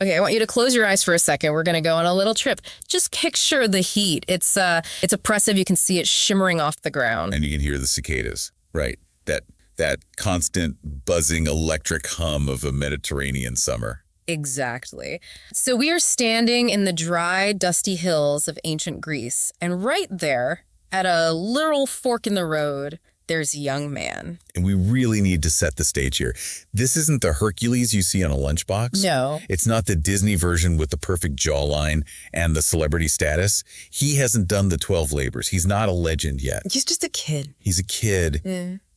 Okay, I want you to close your eyes for a second. We're going to go on a little trip. Just picture the heat. It's oppressive. You can see it shimmering off the ground. And you can hear the cicadas, right? That constant buzzing electric hum of a Mediterranean summer. Exactly. So we are standing in the dry, dusty hills of ancient Greece, and right there, at a literal fork in the road, there's a young man. And we really need to set the stage here. This isn't the Hercules you see on a lunchbox. No. It's not the Disney version with the perfect jawline and the celebrity status. He hasn't done the 12 labors. He's not a legend yet. He's just a kid. He's a kid,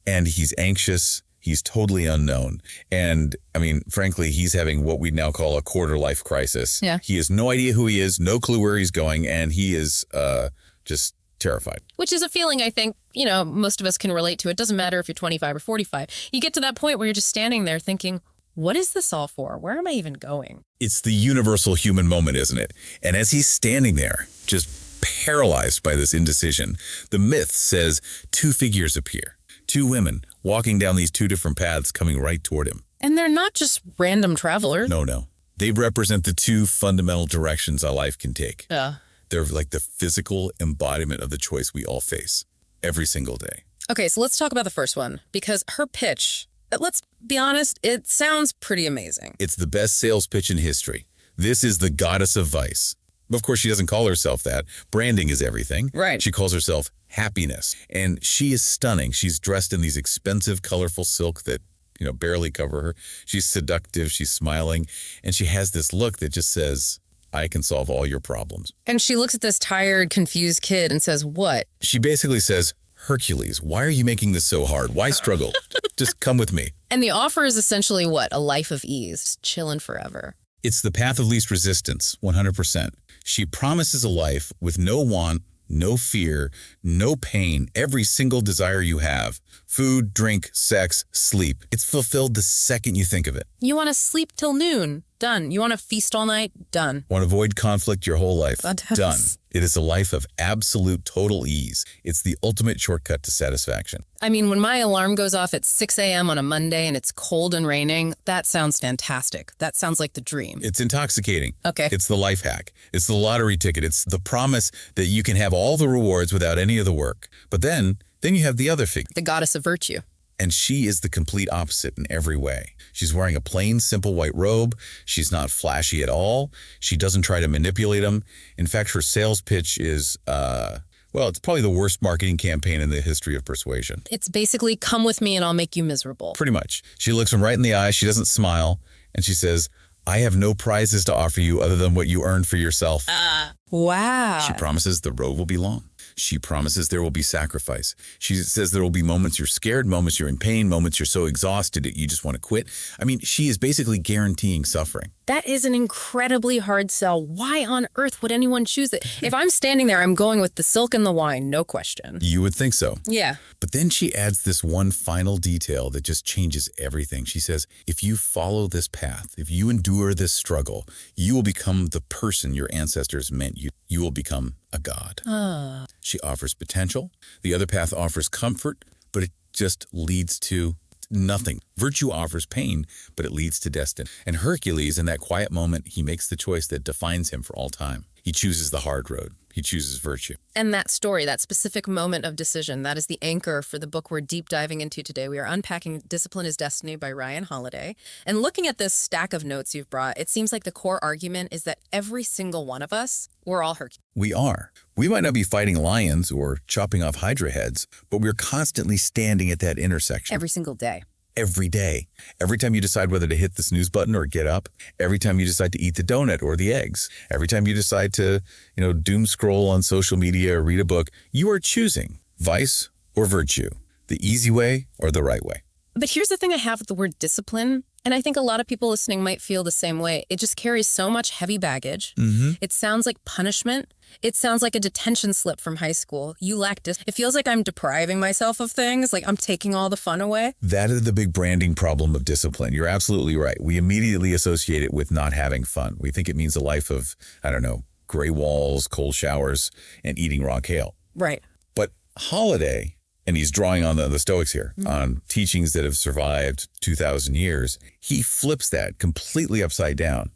and he's anxious. He's totally unknown. And, I mean, frankly, he's having what we now call a quarter-life crisis. Yeah. He has no idea who he is, no clue where he's going, and he is just terrified. Which is a feeling I think, most of us can relate to. It doesn't matter if you're 25 or 45. You get to that point where you're just standing there thinking, what is this all for? Where am I even going? It's the universal human moment, isn't it? And as he's standing there, just paralyzed by this indecision, the myth says two figures appear. Two women walking down these two different paths coming right toward him. And they're not just random travelers. No. They represent the two fundamental directions our life can take. Yeah. They're like the physical embodiment of the choice we all face every single day. Okay, so let's talk about the first one, because her pitch, let's be honest, it sounds pretty amazing. It's the best sales pitch in history. This is the goddess of vice. Of course, she doesn't call herself that. Branding is everything. Right. She calls herself happiness. And she is stunning. She's dressed in these expensive, colorful silk that, barely cover her. She's seductive. She's smiling. And she has this look that just says, I can solve all your problems. And she looks at this tired, confused kid and says, what? She basically says, Hercules, why are you making this so hard? Why struggle? Just come with me. And the offer is essentially what? A life of ease, chilling forever. It's the path of least resistance, 100%. She promises a life with no want, no fear, no pain, every single desire you have. Food, drink, sex, sleep. It's fulfilled the second you think of it. You want to sleep till noon? Done. You want to feast all night? Done. Want to avoid conflict your whole life? Fantastic. Done. It is a life of absolute total ease. It's the ultimate shortcut to satisfaction. I mean, when my alarm goes off at 6 a.m. on a Monday and it's cold and raining, that sounds fantastic. That sounds like the dream. It's intoxicating. Okay. It's the life hack. It's the lottery ticket. It's the promise that you can have all the rewards without any of the work. But then you have the other figure. The goddess of virtue. And she is the complete opposite in every way. She's wearing a plain, simple white robe. She's not flashy at all. She doesn't try to manipulate them. In fact, her sales pitch is, it's probably the worst marketing campaign in the history of persuasion. It's basically, come with me and I'll make you miserable. Pretty much. She looks him right in the eye. She doesn't smile. And she says, I have no prizes to offer you other than what you earned for yourself. Wow. She promises the road will be long. She promises there will be sacrifice. She says there will be moments you're scared, moments you're in pain, moments you're so exhausted that you just want to quit. I mean, she is basically guaranteeing suffering. That is an incredibly hard sell. Why on earth would anyone choose it? If I'm standing there, I'm going with the silk and the wine, no question. You would think so. Yeah. But then she adds this one final detail that just changes everything. She says, if you follow this path, if you endure this struggle, you will become the person your ancestors meant you. You will become a god. She offers potential. The other path offers comfort, but it just leads to nothing. Virtue offers pain, but it leads to destiny. And Hercules, in that quiet moment, he makes the choice that defines him for all time. He chooses the hard road. He chooses virtue. And that story, that specific moment of decision, that is the anchor for the book we're deep diving into today. We are unpacking Discipline is Destiny by Ryan Holiday. And looking at this stack of notes you've brought, it seems like the core argument is that every single one of us, we're all Hercules. We are. We might not be fighting lions or chopping off hydra heads, but we're constantly standing at that intersection. Every single day. Every day. Every time you decide whether to hit the snooze button or get up. Every time you decide to eat the donut or the eggs. Every time you decide to, doom scroll on social media or read a book, you are choosing vice or virtue, the easy way or the right way. But here's the thing I have with the word discipline, and I think a lot of people listening might feel the same way. It just carries so much heavy baggage. It sounds like punishment. It sounds like a detention slip from high school. You lack It feels like I'm depriving myself of things, like I'm taking all the fun away. That is the big branding problem of discipline. You're absolutely right. We immediately associate it with not having fun. We think it means a life of, gray walls, cold showers, and eating raw kale. Right. But Holiday and he's drawing on the Stoics here, on teachings that have survived 2,000 years, he flips that completely upside down.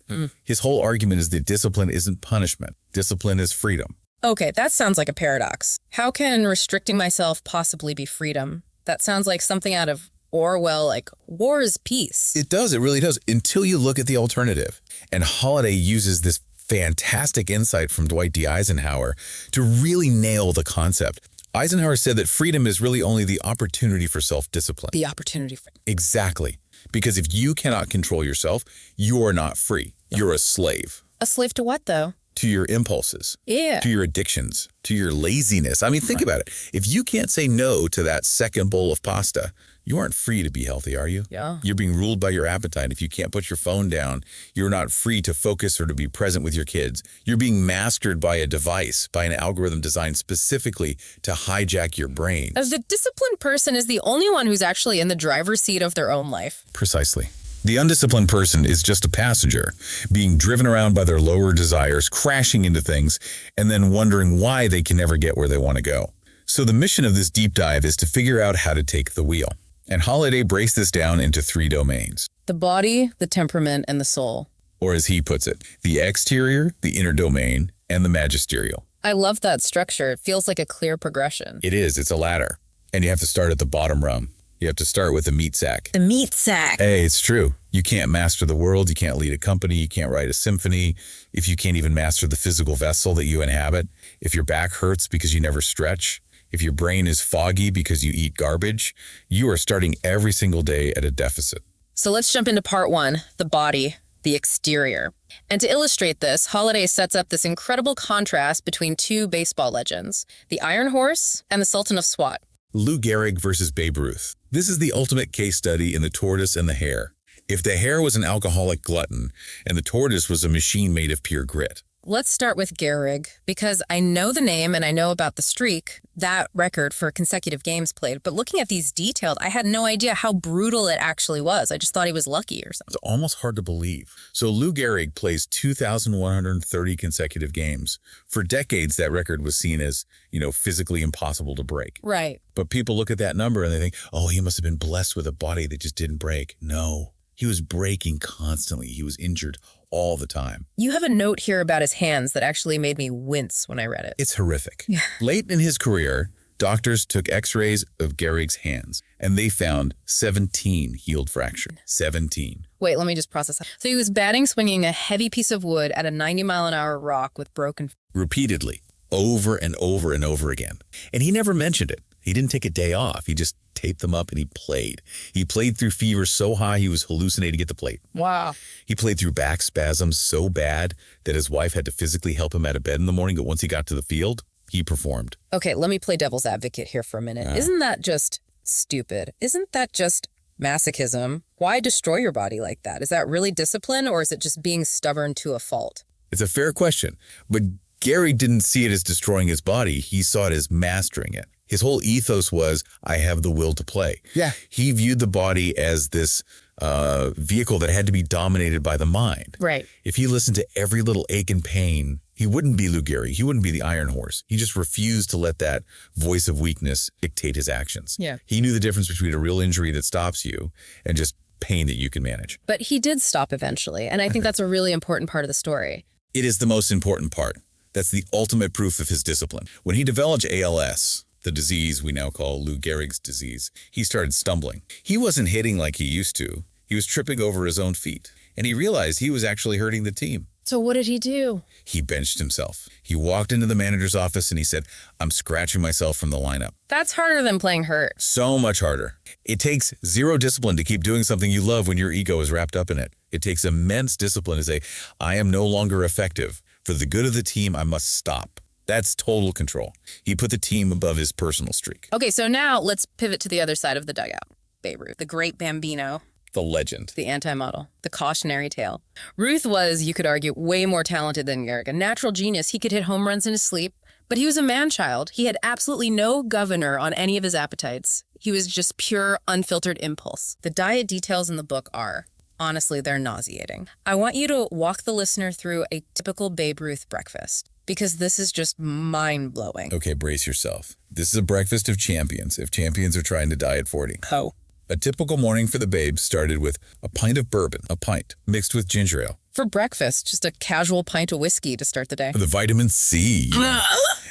His whole argument is that discipline isn't punishment. Discipline is freedom. Okay, that sounds like a paradox. How can restricting myself possibly be freedom? That sounds like something out of Orwell, like war is peace. It does. It really does. Until you look at the alternative. And Holiday uses this fantastic insight from Dwight D. Eisenhower to really nail the concept. Eisenhower said that freedom is really only the opportunity for self-discipline. The opportunity for... Exactly. Because if you cannot control yourself, you are not free. You're a slave. A slave to what, though? To your impulses. Yeah. To your addictions. To your laziness. I mean, think about it. If you can't say no to that second bowl of pasta, you aren't free to be healthy, are you? Yeah. You're being ruled by your appetite. If you can't put your phone down, you're not free to focus or to be present with your kids. You're being mastered by a device, by an algorithm designed specifically to hijack your brain. The disciplined person is the only one who's actually in the driver's seat of their own life. Precisely. The undisciplined person is just a passenger, being driven around by their lower desires, crashing into things, and then wondering why they can never get where they want to go. So the mission of this deep dive is to figure out how to take the wheel. And Holiday breaks this down into 3 domains. The body, the temperament, and the soul. Or as he puts it, the exterior, the inner domain, and the magisterial. I love that structure. It feels like a clear progression. It is. It's a ladder. And you have to start at the bottom rung. You have to start with the meat sack. The meat sack. Hey, it's true. You can't master the world. You can't lead a company. You can't write a symphony. If you can't even master the physical vessel that you inhabit. If your back hurts because you never stretch. If your brain is foggy because you eat garbage, you are starting every single day at a deficit. So let's jump into part 1, the body, the exterior. And to illustrate this, Holiday sets up this incredible contrast between 2 baseball legends, the Iron Horse and the Sultan of Swat. Lou Gehrig versus Babe Ruth. This is the ultimate case study in the tortoise and the hare. If the hare was an alcoholic glutton and the tortoise was a machine made of pure grit. Let's start with Gehrig, because I know the name and I know about the streak, that record for consecutive games played. But looking at these detailed, I had no idea how brutal it actually was. I just thought he was lucky or something. It's almost hard to believe. So Lou Gehrig plays 2,130 consecutive games. For decades, that record was seen as, physically impossible to break. Right. But people look at that number and they think, oh, he must have been blessed with a body that just didn't break. No, he was breaking constantly. He was injured all the time. You have a note here about his hands that actually made me wince when I read it. It's horrific. Late in his career, doctors took x-rays of Gehrig's hands, and they found 17 healed fractures. 17. Wait, let me just process that. So he was batting swinging a heavy piece of wood at a 90-mile-an-hour rock with broken... Repeatedly, over and over and over again. And he never mentioned it. He didn't take a day off. He just taped them up and he played. He played through fever so high he was hallucinating at the plate. Wow. He played through back spasms so bad that his wife had to physically help him out of bed in the morning, but once he got to the field, he performed. Okay, let me play devil's advocate here for a minute. Isn't that just stupid? Isn't that just masochism? Why destroy your body like that? Is that really discipline, or is it just being stubborn to a fault? It's a fair question, but Gehrig didn't see it as destroying his body. He saw it as mastering it. His whole ethos was, I have the will to play. Yeah. He viewed the body as this vehicle that had to be dominated by the mind. Right. If he listened to every little ache and pain, he wouldn't be Lou Gehrig. He wouldn't be the Iron Horse. He just refused to let that voice of weakness dictate his actions. Yeah. He knew the difference between a real injury that stops you and just pain that you can manage. But he did stop eventually, and I think that's a really important part of the story. It is the most important part. That's the ultimate proof of his discipline. When he developed ALS, the disease we now call Lou Gehrig's disease, he started stumbling. He wasn't hitting like he used to. He was tripping over his own feet. And he realized he was actually hurting the team. So what did he do? He benched himself. He walked into the manager's office and he said, I'm scratching myself from the lineup. That's harder than playing hurt. So much harder. It takes zero discipline to keep doing something you love when your ego is wrapped up in it. It takes immense discipline to say, I am no longer effective. For the good of the team, I must stop. That's total control. He put the team above his personal streak. Okay, so now let's pivot to the other side of the dugout. Babe Ruth, the great Bambino. The legend. The anti-model. The cautionary tale. Ruth was, you could argue, way more talented than Gehrig. A natural genius. He could hit home runs in his sleep. But he was a man-child. He had absolutely no governor on any of his appetites. He was just pure, unfiltered impulse. The diet details in the book are Honestly, they're nauseating. I want you to walk the listener through a typical Babe Ruth breakfast, because this is just mind-blowing. Okay, brace yourself. This is a breakfast of champions, if champions are trying to die at 40. Oh. A typical morning for the Babes started with a pint of bourbon, a pint, mixed with ginger ale. For breakfast, just a casual pint of whiskey to start the day. The vitamin C.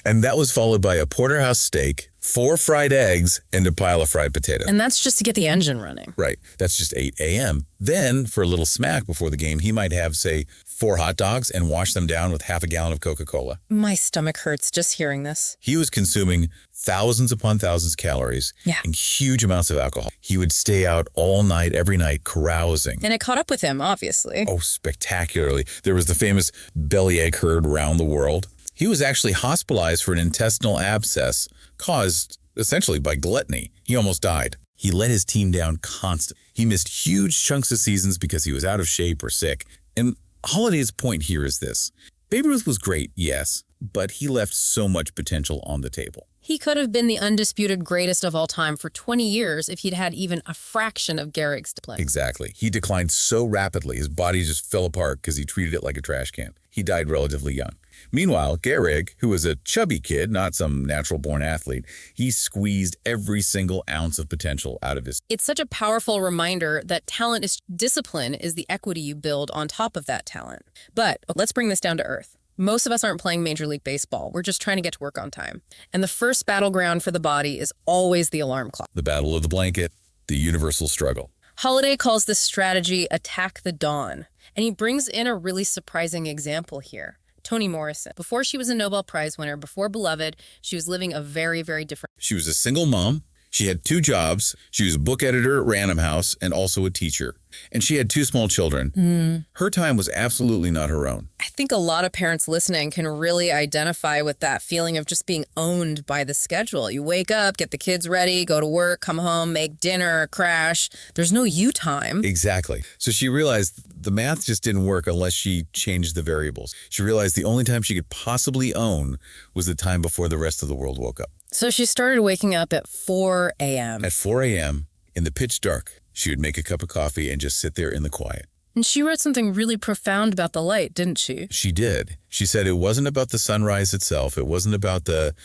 And that was followed by a porterhouse steak, 4 fried eggs, and a pile of fried potato. And that's just to get the engine running. Right. That's just 8 a.m. Then, for a little smack before the game, he might have, say, 4 hot dogs and wash them down with half a gallon of Coca-Cola. My stomach hurts just hearing this. He was consuming thousands upon thousands of calories and huge amounts of alcohol. He would stay out all night, every night, carousing. And it caught up with him, obviously. Oh, spectacularly. There was the famous bellyache heard around the world. He was actually hospitalized for an intestinal abscess caused essentially by gluttony. He almost died. He let his team down constantly. He missed huge chunks of seasons because he was out of shape or sick. And Holiday's point here is this. Babe Ruth was great, yes, but he left so much potential on the table. He could have been the undisputed greatest of all time for 20 years if he'd had even a fraction of Gehrig's play. Exactly. He declined so rapidly, his body just fell apart because he treated it like a trash can. He died relatively young. Meanwhile, Gehrig, who was a chubby kid, not some natural-born athlete, he squeezed every single ounce of potential out of his. It's such a powerful reminder that talent is discipline is the equity you build on top of that talent. But let's bring this down to earth. Most of us aren't playing Major League Baseball. We're just trying to get to work on time. And the first battleground for the body is always the alarm clock. The battle of the blanket, the universal struggle. Holiday calls this strategy attack the dawn. And he brings in a really surprising example here. Toni Morrison. Before she was a Nobel Prize winner, before Beloved, she was living a very, very different. She was a single mom. She had 2 jobs. She was a book editor at Random House and also a teacher. And she had 2 small children. Her time was absolutely not her own. I think a lot of parents listening can really identify with that feeling of just being owned by the schedule. You wake up, get the kids ready, go to work, come home, make dinner, crash. There's no you time. Exactly. So she realized the math just didn't work unless she changed the variables. She realized the only time she could possibly own was the time before the rest of the world woke up. So she started waking up at 4 a.m. At 4 a.m., in the pitch dark, she would make a cup of coffee and just sit there in the quiet. And she wrote something really profound about the light, didn't she? She did. She said it wasn't about the sunrise itself. It wasn't about the,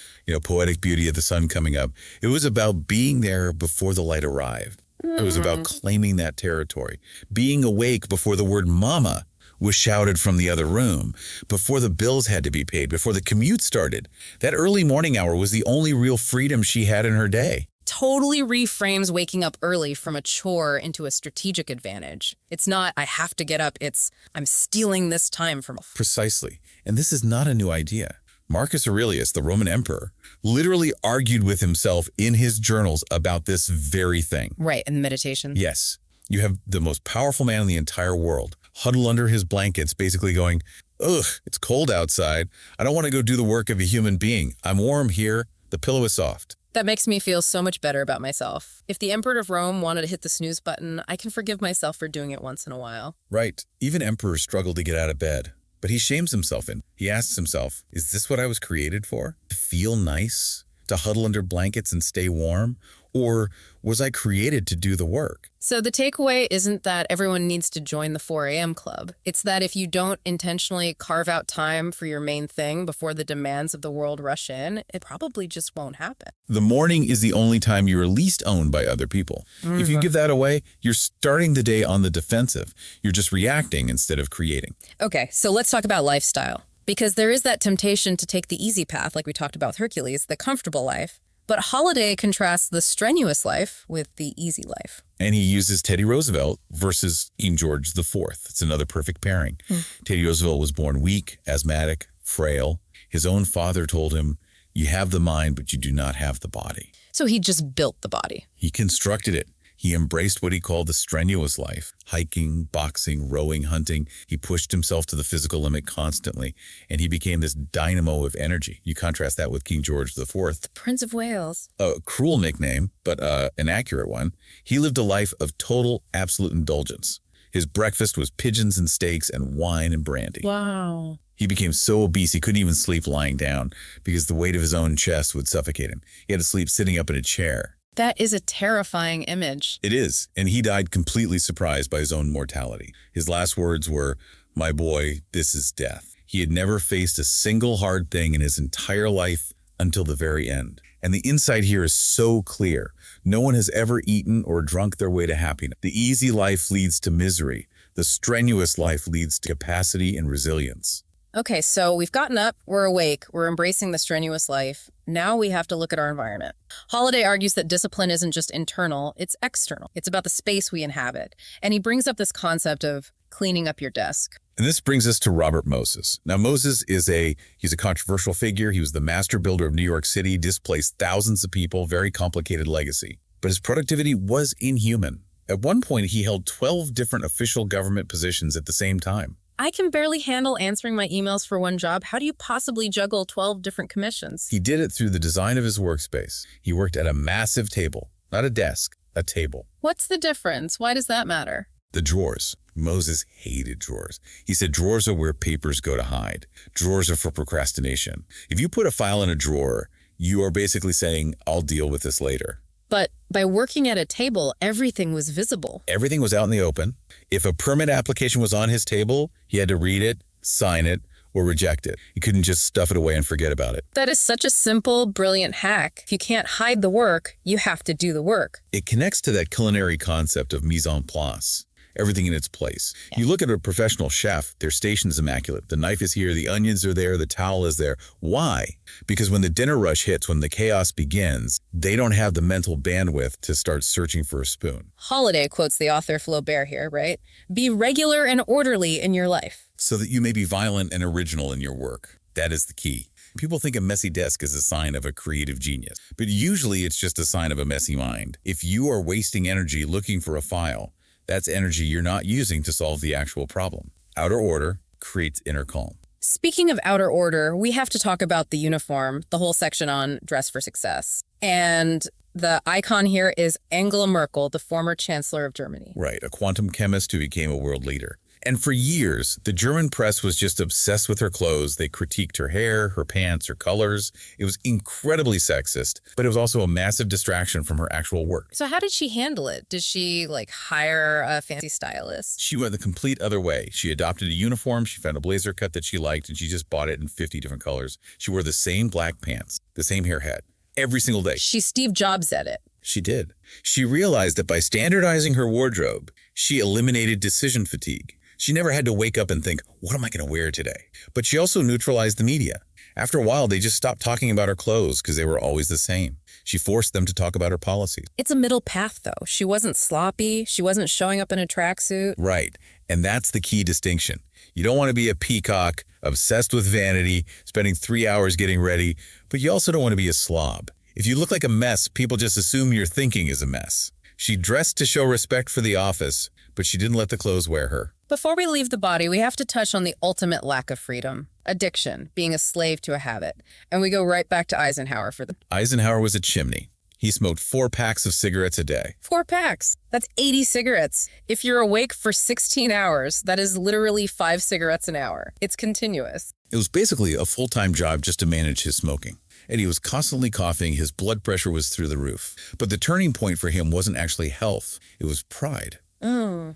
poetic beauty of the sun coming up. It was about being there before the light arrived. It was about claiming that territory, being awake before the word mama was shouted from the other room, before the bills had to be paid, before the commute started. That early morning hour was the only real freedom she had in her day. Totally reframes waking up early from a chore into a strategic advantage. It's not, I have to get up, it's, I'm stealing this time from. Precisely. And this is not a new idea. Marcus Aurelius, the Roman emperor, literally argued with himself in his journals about this very thing. Right, and meditation. Yes. You have the most powerful man in the entire world, huddled under his blankets, basically going, ugh, it's cold outside. I don't want to go do the work of a human being. I'm warm here. The pillow is soft. That makes me feel so much better about myself. If the Emperor of Rome wanted to hit the snooze button, I can forgive myself for doing it once in a while. Right. Even emperors struggle to get out of bed. But he shames himself in. He asks himself, is this what I was created for? To feel nice? To huddle under blankets and stay warm? Or was I created to do the work? So the takeaway isn't that everyone needs to join the 4 a.m. club. It's that if you don't intentionally carve out time for your main thing before the demands of the world rush in, it probably just won't happen. The morning is the only time you're least owned by other people. If you give that away, you're starting the day on the defensive. You're just reacting instead of creating. Okay, so let's talk about lifestyle. Because there is that temptation to take the easy path, like we talked about with Hercules, the comfortable life. But Holiday contrasts the strenuous life with the easy life. And he uses Teddy Roosevelt versus King George IV. It's another perfect pairing. Teddy Roosevelt was born weak, asthmatic, frail. His own father told him, you have the mind, but you do not have the body. So he just built the body. He constructed it. He embraced what he called the strenuous life, hiking, boxing, rowing, hunting. He pushed himself to the physical limit constantly, and he became this dynamo of energy. You contrast that with King George IV. The Prince of Wales. A cruel nickname, but an accurate one. He lived a life of total, absolute indulgence. His breakfast was pigeons and steaks and wine and brandy. Wow. He became so obese he couldn't even sleep lying down because the weight of his own chest would suffocate him. He had to sleep sitting up in a chair. That is a terrifying image. It is, and he died completely surprised by his own mortality. His last words were, "My boy, this is death." He had never faced a single hard thing in his entire life until the very end. And the insight here is so clear. No one has ever eaten or drunk their way to happiness. The easy life leads to misery. The strenuous life leads to capacity and resilience. Okay, so we've gotten up, we're awake, we're embracing the strenuous life. Now we have to look at our environment. Holiday argues that discipline isn't just internal, it's external. It's about the space we inhabit. And he brings up this concept of cleaning up your desk. And this brings us to Robert Moses. Now, Moses he's a controversial figure. He was the master builder of New York City, displaced thousands of people, very complicated legacy. But his productivity was inhuman. At one point, he held 12 different official government positions at the same time. I can barely handle answering my emails for one job. How do you possibly juggle 12 different commissions? He did it through the design of his workspace. He worked at a massive table, not a desk, a table. What's the difference? Why does that matter? The drawers. Moses hated drawers. He said drawers are where papers go to hide. Drawers are for procrastination. If you put a file in a drawer, you are basically saying, "I'll deal with this later." But by working at a table, everything was visible. Everything was out in the open. If a permit application was on his table, he had to read it, sign it, or reject it. He couldn't just stuff it away and forget about it. That is such a simple, brilliant hack. If you can't hide the work, you have to do the work. It connects to that culinary concept of mise en place. Everything in its place. Yeah. You look at a professional chef, their station is immaculate. The knife is here, the onions are there, the towel is there. Why? Because when the dinner rush hits, when the chaos begins, they don't have the mental bandwidth to start searching for a spoon. Holiday quotes the author Flaubert here, right? Be regular and orderly in your life. So that you may be violent and original in your work. That is the key. People think a messy desk is a sign of a creative genius, but usually it's just a sign of a messy mind. If you are wasting energy looking for a file, that's energy you're not using to solve the actual problem. Outer order creates inner calm. Speaking of outer order, we have to talk about the uniform, the whole section on dress for success. And the icon here is Angela Merkel, the former chancellor of Germany. Right, a quantum chemist who became a world leader. And for years, the German press was just obsessed with her clothes. They critiqued her hair, her pants, her colors. It was incredibly sexist, but it was also a massive distraction from her actual work. So how did she handle it? Did she hire a fancy stylist? She went the complete other way. She adopted a uniform, she found a blazer cut that she liked, and she just bought it in 50 different colors. She wore the same black pants, the same haircut, every single day. She Steve Jobs at it. She did. She realized that by standardizing her wardrobe, she eliminated decision fatigue. She never had to wake up and think, what am I going to wear today? But she also neutralized the media. After a while, they just stopped talking about her clothes because they were always the same. She forced them to talk about her policies. It's a middle path, though. She wasn't sloppy. She wasn't showing up in a tracksuit. Right. And that's the key distinction. You don't want to be a peacock, obsessed with vanity, spending 3 hours getting ready, but you also don't want to be a slob. If you look like a mess, people just assume your thinking is a mess. She dressed to show respect for the office, but she didn't let the clothes wear her. Before we leave the body, we have to touch on the ultimate lack of freedom. Addiction, being a slave to a habit. And we go right back to Eisenhower for the... Eisenhower was a chimney. He smoked 4 packs of cigarettes a day. 4 packs. That's 80 cigarettes. If you're awake for 16 hours, that is literally 5 cigarettes an hour. It's continuous. It was basically a full-time job just to manage his smoking. And he was constantly coughing, his blood pressure was through the roof. But the turning point for him wasn't actually health, it was pride.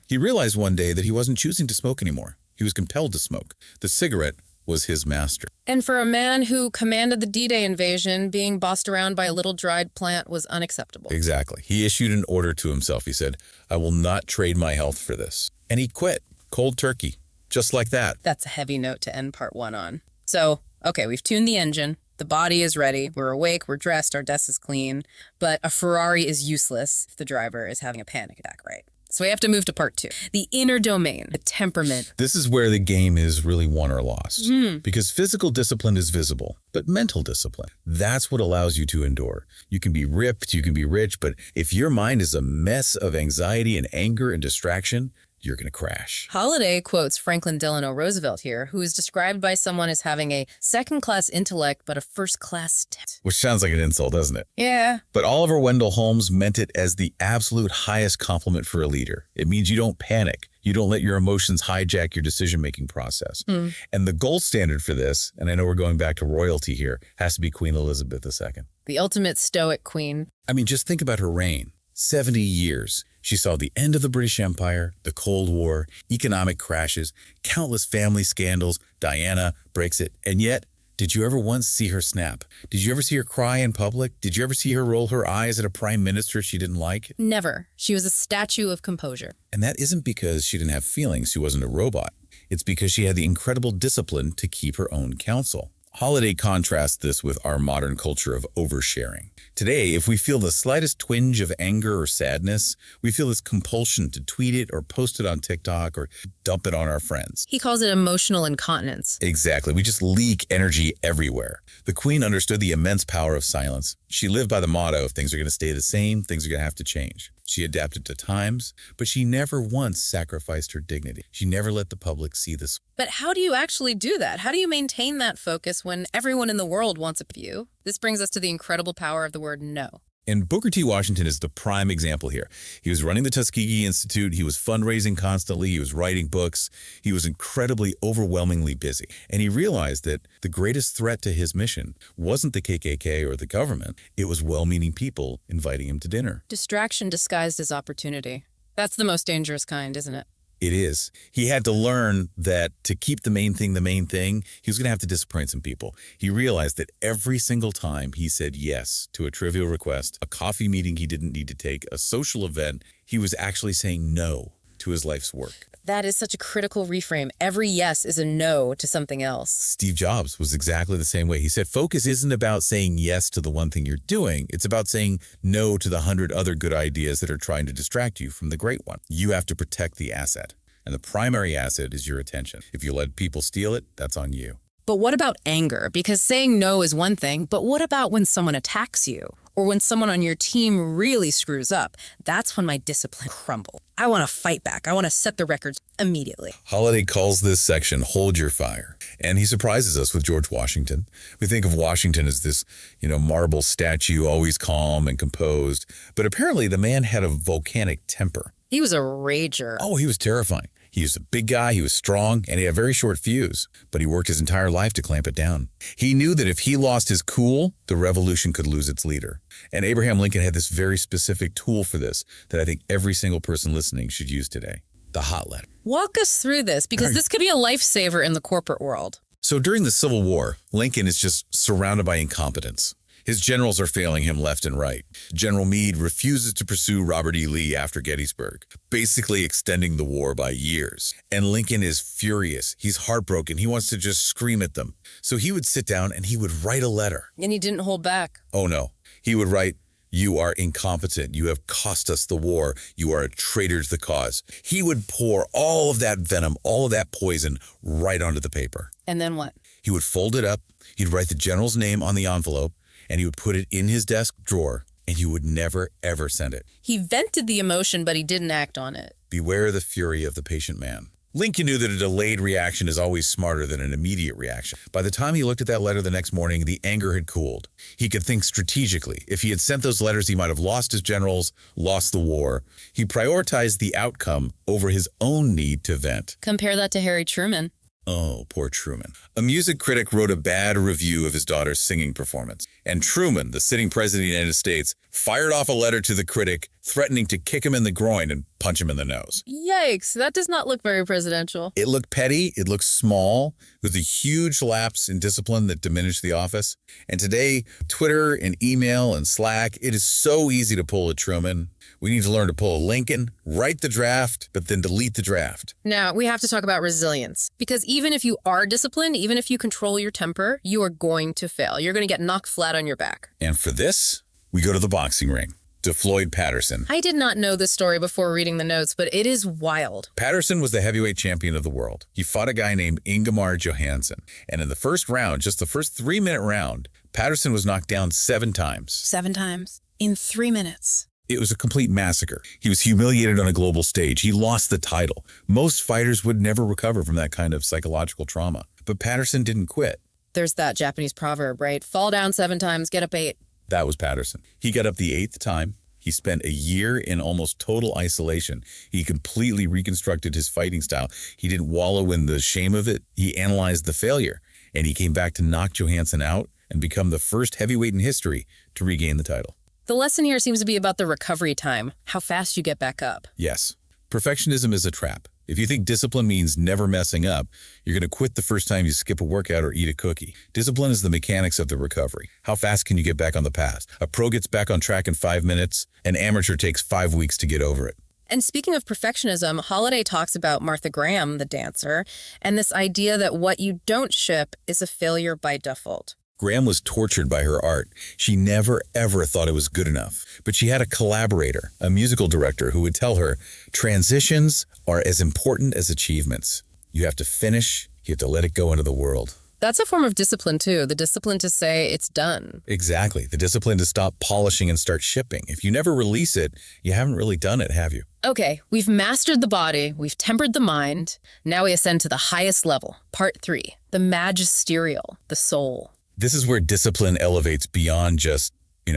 He realized one day that he wasn't choosing to smoke anymore. He was compelled to smoke. The cigarette was his master. And for a man who commanded the D-Day invasion, being bossed around by a little dried plant was unacceptable. Exactly. He issued an order to himself. He said, I will not trade my health for this. And he quit. Cold turkey. Just like that. That's a heavy note to end part 1 on. So, okay, we've tuned the engine. The body is ready. We're awake. We're dressed. Our desk is clean. But a Ferrari is useless if the driver is having a panic attack, right? So we have to move to part 2, the inner domain, the temperament. This is where the game is really won or lost. Because physical discipline is visible, but mental discipline, that's what allows you to endure. You can be ripped, you can be rich, but if your mind is a mess of anxiety and anger and distraction, you're going to crash. Holiday quotes Franklin Delano Roosevelt here, who is described by someone as having a second-class intellect but a first-class tact. Which sounds like an insult, doesn't it? Yeah. But Oliver Wendell Holmes meant it as the absolute highest compliment for a leader. It means you don't panic. You don't let your emotions hijack your decision-making process. And the gold standard for this, and I know we're going back to royalty here, has to be Queen Elizabeth II. The ultimate Stoic queen. I mean, just think about her reign. 70 years. She saw the end of the British Empire, the Cold War, economic crashes, countless family scandals, Diana, Brexit, and yet, did you ever once see her snap? Did you ever see her cry in public? Did you ever see her roll her eyes at a prime minister she didn't like? Never. She was a statue of composure. And that isn't because she didn't have feelings, she wasn't a robot. It's because she had the incredible discipline to keep her own counsel. Holiday contrasts this with our modern culture of oversharing. Today, if we feel the slightest twinge of anger or sadness, we feel this compulsion to tweet it or post it on TikTok or dump it on our friends. He calls it emotional incontinence. Exactly. We just leak energy everywhere. The Queen understood the immense power of silence. She lived by the motto, if things are going to stay the same, things are going to have to change. She adapted to times, but she never once sacrificed her dignity. She never let the public see this. But how do you actually do that? How do you maintain that focus when everyone in the world wants a view? This brings us to the incredible power of the word no. And Booker T. Washington is the prime example here. He was running the Tuskegee Institute. He was fundraising constantly. He was writing books. He was incredibly, overwhelmingly busy. And he realized that the greatest threat to his mission wasn't the KKK or the government. It was well-meaning people inviting him to dinner. Distraction disguised as opportunity. That's the most dangerous kind, isn't it? It is. He had to learn that to keep the main thing, he was going to have to disappoint some people. He realized that every single time he said yes to a trivial request, a coffee meeting he didn't need to take, a social event, he was actually saying no to his life's work. That is such a critical reframe. Every yes is a no to something else. Steve Jobs was exactly the same way. He said, focus isn't about saying yes to the one thing you're doing. It's about saying no to the 100 other good ideas that are trying to distract you from the great one. You have to protect the asset. And the primary asset is your attention. If you let people steal it, that's on you. But what about anger? Because saying no is one thing, but what about when someone attacks you? Or when someone on your team really screws up? That's when my discipline crumbles. I want to fight back. I want to set the records immediately. Holiday calls this section, Hold Your Fire. And he surprises us with George Washington. We think of Washington as this, marble statue, always calm and composed. But apparently the man had a volcanic temper. He was a rager. Oh, he was terrifying. He was a big guy, he was strong, and he had a very short fuse, but he worked his entire life to clamp it down. He knew that if he lost his cool, the revolution could lose its leader. And Abraham Lincoln had this very specific tool for this that I think every single person listening should use today, the hot letter. Walk us through this, because this could be a lifesaver in the corporate world. So during the Civil War, Lincoln is just surrounded by incompetence. His generals are failing him left and right. General Meade refuses to pursue Robert E. Lee after Gettysburg, basically extending the war by years. And Lincoln is furious. He's heartbroken. He wants to just scream at them. So he would sit down and he would write a letter. And he didn't hold back. Oh no. He would write, "You are incompetent. You have cost us the war. You are a traitor to the cause." He would pour all of that venom, all of that poison right onto the paper. And then what? He would fold it up. He'd write the general's name on the envelope, and he would put it in his desk drawer, and he would never, ever send it. He vented the emotion, but he didn't act on it. Beware the fury of the patient man. Lincoln knew that a delayed reaction is always smarter than an immediate reaction. By the time he looked at that letter the next morning, the anger had cooled. He could think strategically. If he had sent those letters, he might have lost his generals, lost the war. He prioritized the outcome over his own need to vent. Compare that to Harry Truman. Oh, poor Truman. A music critic wrote a bad review of his daughter's singing performance. And Truman, the sitting president of the United States, fired off a letter to the critic, threatening to kick him in the groin and punch him in the nose. Yikes, that does not look very presidential. It looked petty, it looked small, with a huge lapse in discipline that diminished the office. And today, Twitter and email and Slack, it is so easy to pull a Truman. We need to learn to pull a Lincoln, write the draft, but then delete the draft. Now, we have to talk about resilience. Because even if you are disciplined, even if you control your temper, you are going to fail. You're going to get knocked flat on your back. And for this, we go to the boxing ring, to Floyd Patterson. I did not know this story before reading the notes, but it is wild. Patterson was the heavyweight champion of the world. He fought a guy named Ingemar Johansson. And in the first round, just the first 3-minute round, Patterson was knocked down 7 times. 7 times? In 3 minutes? It was a complete massacre. He was humiliated on a global stage. He lost the title. Most fighters would never recover from that kind of psychological trauma. But Patterson didn't quit. There's that Japanese proverb, right? Fall down 7 times, get up 8. That was Patterson. He got up the 8th time. He spent a year in almost total isolation. He completely reconstructed his fighting style. He didn't wallow in the shame of it. He analyzed the failure. And he came back to knock Johansson out and become the first heavyweight in history to regain the title. The lesson here seems to be about the recovery time, how fast you get back up. Yes. Perfectionism is a trap. If you think discipline means never messing up, you're going to quit the first time you skip a workout or eat a cookie. Discipline is the mechanics of the recovery. How fast can you get back on the path? A pro gets back on track in 5 minutes. An amateur takes 5 weeks to get over it. And speaking of perfectionism, Holiday talks about Martha Graham, the dancer, and this idea that what you don't ship is a failure by default. Graham was tortured by her art. She never, ever thought it was good enough. But she had a collaborator, a musical director, who would tell her, transitions are as important as achievements. You have to finish, you have to let it go into the world. That's a form of discipline, too. The discipline to say it's done. Exactly. The discipline to stop polishing and start shipping. If you never release it, you haven't really done it, have you? Okay, we've mastered the body, we've tempered the mind. Now we ascend to the highest level. Part 3, the magisterial, the soul. This is where discipline elevates beyond just,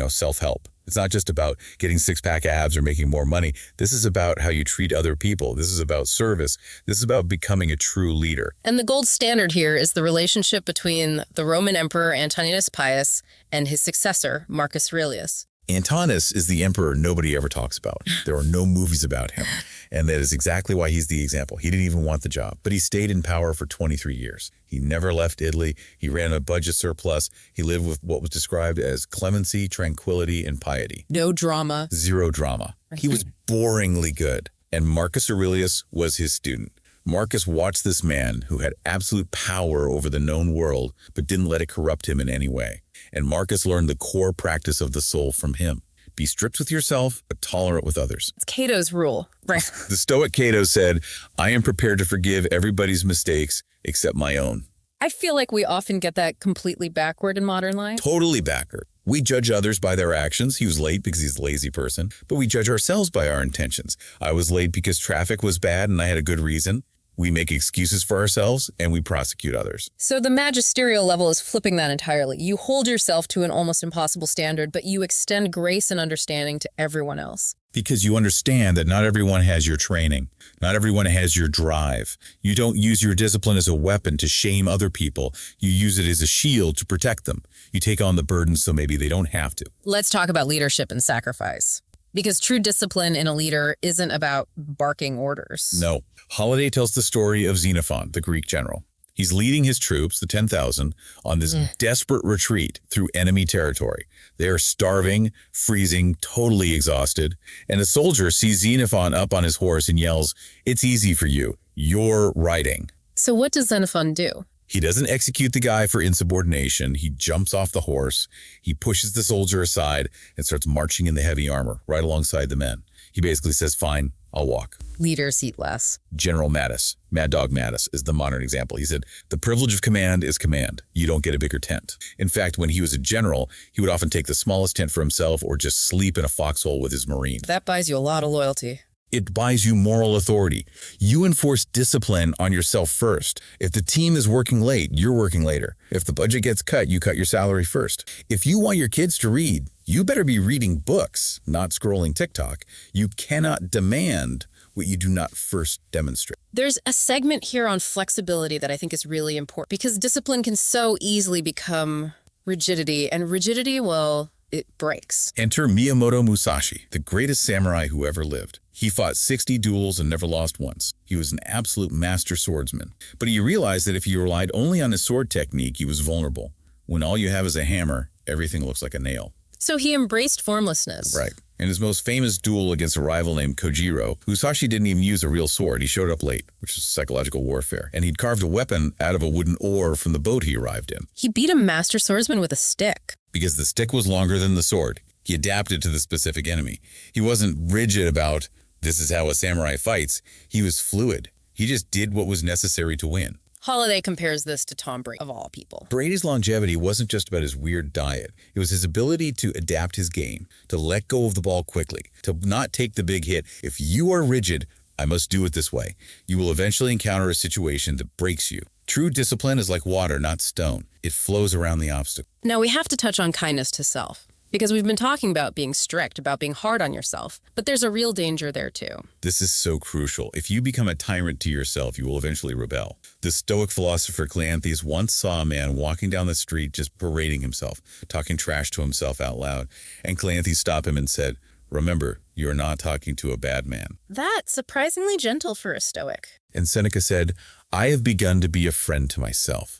self-help. It's not just about getting six-pack abs or making more money. This is about how you treat other people. This is about service. This is about becoming a true leader. And the gold standard here is the relationship between the Roman Emperor Antoninus Pius and his successor, Marcus Aurelius. Antoninus is the emperor nobody ever talks about. There are no movies about him. And that is exactly why he's the example. He didn't even want the job, but he stayed in power for 23 years. He never left Italy. He ran a budget surplus. He lived with what was described as clemency, tranquility, and piety. No drama. Zero drama. He was boringly good. And Marcus Aurelius was his student. Marcus watched this man who had absolute power over the known world, but didn't let it corrupt him in any way. And Marcus learned the core practice of the soul from him. Be strict with yourself, but tolerant with others. It's Cato's rule, right? The Stoic Cato said, I am prepared to forgive everybody's mistakes except my own. I feel like we often get that completely backward in modern life. Totally backward. We judge others by their actions. He was late because he's a lazy person, but we judge ourselves by our intentions. I was late because traffic was bad and I had a good reason. We make excuses for ourselves and we prosecute others. So the magisterial level is flipping that entirely. You hold yourself to an almost impossible standard, but you extend grace and understanding to everyone else. Because you understand that not everyone has your training. Not everyone has your drive. You don't use your discipline as a weapon to shame other people. You use it as a shield to protect them. You take on the burden so maybe they don't have to. Let's talk about leadership and sacrifice. Because true discipline in a leader isn't about barking orders. No. Holiday tells the story of Xenophon, the Greek general. He's leading his troops, the 10,000, on this desperate retreat through enemy territory. They are starving, freezing, totally exhausted. And a soldier sees Xenophon up on his horse and yells, "It's easy for you. You're riding." So what does Xenophon do? He doesn't execute the guy for insubordination. He jumps off the horse. He pushes the soldier aside and starts marching in the heavy armor right alongside the men. He basically says, fine, I'll walk. Leaders eat less. General Mattis, Mad Dog Mattis, is the modern example. He said, the privilege of command is command. You don't get a bigger tent. In fact, when he was a general, he would often take the smallest tent for himself or just sleep in a foxhole with his Marines. That buys you a lot of loyalty. It buys you moral authority. You enforce discipline on yourself first. If the team is working late, you're working later. If the budget gets cut, you cut your salary first. If you want your kids to read, you better be reading books, not scrolling TikTok. You cannot demand what you do not first demonstrate. There's a segment here on flexibility that I think is really important because discipline can so easily become rigidity, and rigidity, well, it breaks. Enter Miyamoto Musashi, the greatest samurai who ever lived. He fought 60 duels and never lost once. He was an absolute master swordsman. But he realized that if he relied only on his sword technique, he was vulnerable. When all you have is a hammer, everything looks like a nail. So he embraced formlessness. Right. In his most famous duel against a rival named Kojiro, Musashi didn't even use a real sword. He showed up late, which is psychological warfare. And he'd carved a weapon out of a wooden oar from the boat he arrived in. He beat a master swordsman with a stick. Because the stick was longer than the sword. He adapted to the specific enemy. He wasn't rigid about, this is how a samurai fights. He was fluid. He just did what was necessary to win. Holiday compares this to Tom Brady, of all people. Brady's longevity wasn't just about his weird diet. It was his ability to adapt his game, to let go of the ball quickly, to not take the big hit. If you are rigid, I must do it this way, you will eventually encounter a situation that breaks you. True discipline is like water, not stone. It flows around the obstacle. Now, we have to touch on kindness to self, because we've been talking about being strict, about being hard on yourself, but there's a real danger there too. This is so crucial. If you become a tyrant to yourself, you will eventually rebel. The Stoic philosopher Cleanthes once saw a man walking down the street just parading himself, talking trash to himself out loud. And Cleanthes stopped him and said, "Remember, you are not talking to a bad man." That's surprisingly gentle for a Stoic. And Seneca said, "I have begun to be a friend to myself."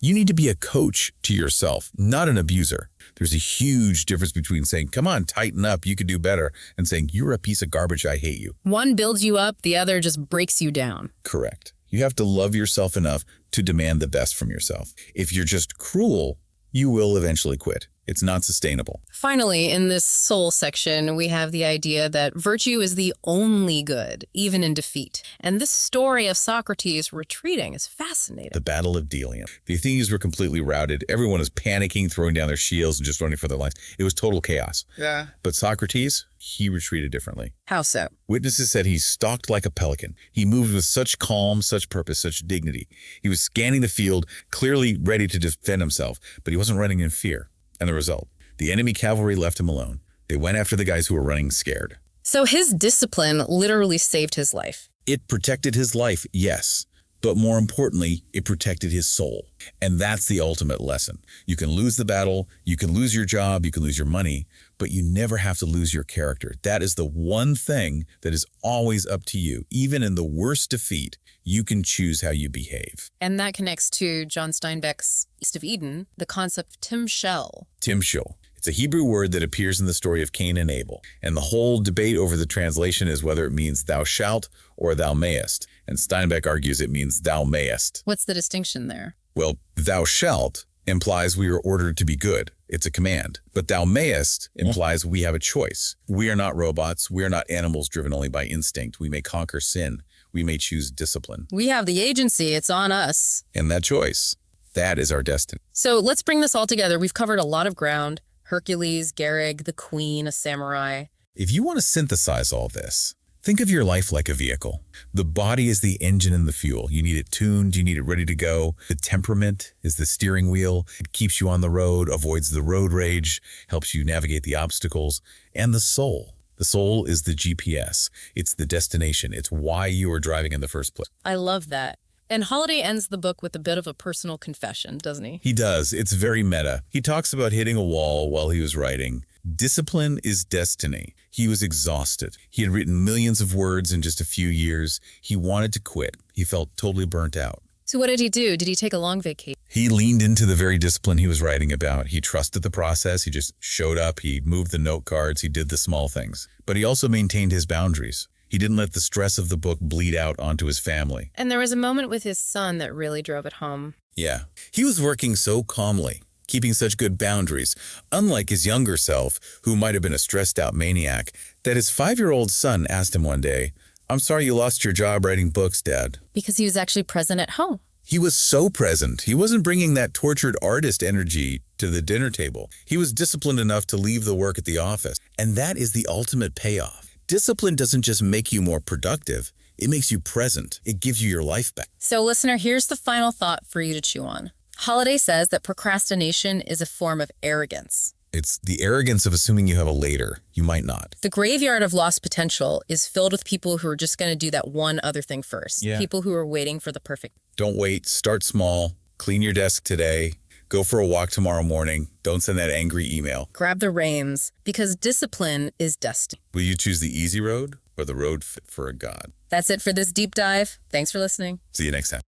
You need to be a coach to yourself, not an abuser. There's a huge difference between saying, "Come on, tighten up, you could do better," and saying, "You're a piece of garbage, I hate you." One builds you up, the other just breaks you down. Correct. You have to love yourself enough to demand the best from yourself. If you're just cruel, you will eventually quit. It's not sustainable. Finally, in this soul section, we have the idea that virtue is the only good, even in defeat. And this story of Socrates retreating is fascinating. The Battle of Delium. The Athenians were completely routed. Everyone was panicking, throwing down their shields, and just running for their lives. It was total chaos. Yeah. But Socrates, he retreated differently. How so? Witnesses said he stalked like a pelican. He moved with such calm, such purpose, such dignity. He was scanning the field, clearly ready to defend himself, but he wasn't running in fear. And the result, the enemy cavalry left him alone. They went after the guys who were running scared. So his discipline literally saved his life. It protected his life, yes. But more importantly, it protected his soul. And that's the ultimate lesson. You can lose the battle, you can lose your job, you can lose your money, but you never have to lose your character. That is the one thing that is always up to you. Even in the worst defeat, you can choose how you behave. And that connects to John Steinbeck's East of Eden, the concept of Timshel. Timshel. It's a Hebrew word that appears in the story of Cain and Abel. And the whole debate over the translation is whether it means thou shalt or thou mayest. And Steinbeck argues it means thou mayest. What's the distinction there? Well, thou shalt implies we are ordered to be good. It's a command. But thou mayest implies we have a choice. We are not robots. We are not animals driven only by instinct. We may conquer sin. We may choose discipline. We have the agency. It's on us. And that choice, that is our destiny. So let's bring this all together. We've covered a lot of ground. Hercules, Gehrig, the queen, a samurai. If you want to synthesize all this, think of your life like a vehicle. The body is the engine and the fuel. You need it tuned. You need it ready to go. The temperament is the steering wheel. It keeps you on the road, avoids the road rage, helps you navigate the obstacles. And the soul. The soul is the GPS. It's the destination. It's why you are driving in the first place. I love that. And Holiday ends the book with a bit of a personal confession, doesn't he? He does. It's very meta. He talks about hitting a wall while he was writing. Discipline is destiny. He was exhausted. He had written millions of words in just a few years. He wanted to quit. He felt totally burnt out. So what did he do? Did he take a long vacation? He leaned into the very discipline he was writing about. He trusted the process. He just showed up. He moved the note cards. He did the small things. But he also maintained his boundaries. He didn't let the stress of the book bleed out onto his family. And there was a moment with his son that really drove it home. Yeah. He was working so calmly, keeping such good boundaries, unlike his younger self, who might have been a stressed-out maniac, that his 5-year-old son asked him one day, "I'm sorry you lost your job writing books, Dad." Because he was actually present at home. He was so present. He wasn't bringing that tortured artist energy to the dinner table. He was disciplined enough to leave the work at the office. And that is the ultimate payoff. Discipline doesn't just make you more productive. It makes you present. It gives you your life back. So listener, here's the final thought for you to chew on. Holiday says that procrastination is a form of arrogance. It's the arrogance of assuming you have a later. You might not. The graveyard of lost potential is filled with people who are just going to do that one other thing first. Yeah. People who are waiting for the perfect. Don't wait. Start small. Clean your desk today. Go for a walk tomorrow morning. Don't send that angry email. Grab the reins, because discipline is destiny. Will you choose the easy road or the road fit for a god? That's it for this deep dive. Thanks for listening. See you next time.